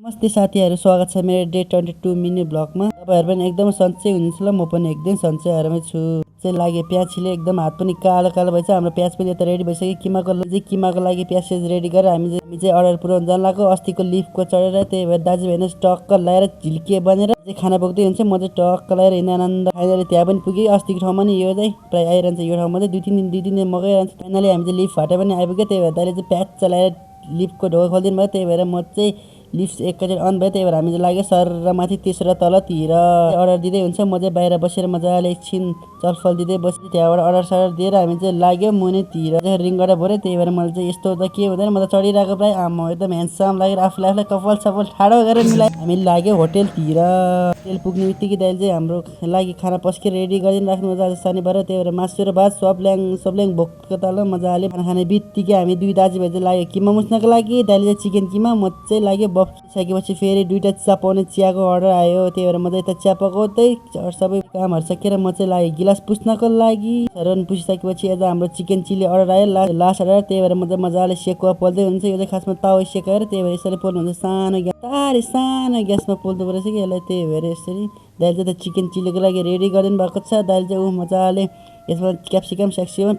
नमस्ते साथीहरू, स्वागत छ मेरो डे 22 मिनी ब्लगमा। तपाईँहरू पनि एकदम सन्चै हुनुहुन्छ ल, म पनि एकदम सन्चैहरूमै छु। चाहिँ लाग्यो प्याज छिले एकदम हात पनि कालो कालो भएछ। हाम्रो प्याज पनि यता रेडी भइसक्यो। किमाको लागि प्याज रेडी गरेर हामी चाहिँ अर्डर पुऱ्याउन जान लाग्यो। अस्तिको लिफको चढेर त्यही भएर दाजुभाइले टक्क लगाएर झिल्के बनेर चाहिँ खाना बोक्दै हुन्छ। म चाहिँ टक्क लगाएर हिँड्दा आनन्द फाइनली त्यहाँ पनि पुगेँ। अस्तिको ठाउँमा नि यो चाहिँ प्रायः आइरहन्छ। यो ठाउँमा चाहिँ दुई तिन दिन मगाइरहन्छ। फाइनली हामी चाहिँ लिफ फाटे पनि आइपुग्यो। त्यही भएर दाइले चाहिँ प्याज चलाएर लिफको ढोका खोलिदिनु भयो। त्यही भएर म चाहिँ लिफ्ट एकैचोटि अन भयो। त्यही भएर हामी लाग्यो सर माथि तेस्रो तलतिर अर्डर दिँदै हुन्छ। म चाहिँ बाहिर बसेर मजाले एकछिन चलफल दिँदै बसेँ। त्यहाँबाट अर्डर सर दिएर हामी चाहिँ लाग्यो मुनितिर रिङ गरेर भऱ्यो। त्यही भएर मैले चाहिँ यस्तो त के हुँदैन, म त चढिरहेको प्रायः आमा एकदम ह्यान्डसम लागेर आफूलाई कपाल सपाल ठाडो गरेर मिलायो। हामी लाग्यो होटेलतिर। होटेल पुग्ने बित्तिकै दाइले चाहिँ हाम्रो लागि खाना पस्केर रेडी गरिदिनु राख्नु मजा आज शनिबार। त्यही भएर मासु र भात सबल्याङ भोकको ताल मजाले खाना खाने बित्तिकै हामी दुई दाजुभाइ चाहिँ लाग्यो किमा मुस्नको लागि। दाइले चाहिँ चिकन किमा, म चाहिँ लाग्यो सकेपछि फेरि दुईवटा चिया पाउने चियाको अर्डर आयो। त्यही भएर म चाहिँ यता चिया पकाउँदै सबै कामहरू सकेर म चाहिँ लाग्यो गिलास पुस्नको लागि। पुसिसकेपछि यता हाम्रो चिकन चिल्ली अर्डर आयो लास्ट अर्डर। त्यही भएर म चाहिँ मजाले सेकुवा पोल्दै हुन्छ। यो चाहिँ खासमा तावा सेकाएर त्यही भएर यसरी पोल्नु हुन्छ। सानो ग्यासमा पोल्नु परेछ कि यसलाई। त्यही भएर यसरी दाइले चाहिँ चिकन चिल्लीको लागि रेडी गरिदिनु भएको छ। दाइले चाहिँ मजाले यसमा क्याप्सिकम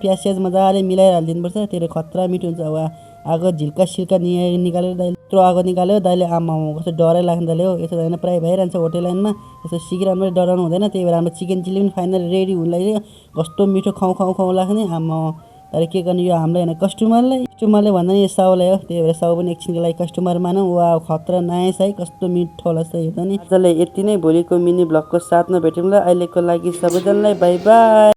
प्याज स्याज मजाले मिलाएर हालिदिनुपर्छ। त्यही भएर खतरा मिठो हुन्छ। अब आगो झिल्का सिल्का निकालेर दाइले यत्रो आगो निकाल्यो। दाइले आमा कस्तो डरै लाग्ने दाइले हो। यसो होइन प्रायः भइरहन्छ होटेल लाइनमा, यसो सिकिरहनु पनि डराउनु हुँदैन। त्यही भएर हाम्रो चिकन चिल्ली पनि फाइनली रेडी हुन लाग्यो। कस्तो मिठो खाउँ लाग्ने आमा। तर के गर्ने, यो हाम्रो होइन कस्टमरले भन्दा नि यो साउलाई हो। त्यही भएर साउ पनि एकछिनको लागि कस्टमर मानौँ। वा खतरा नाइस है, कस्तो मिठो होला जस्तो हेर्दा नि। आजलाई यति नै, भोलिको मिनी ब्लगको साथमा भेटौँ ल। अहिलेको लागि सबैजनालाई बाई बाई।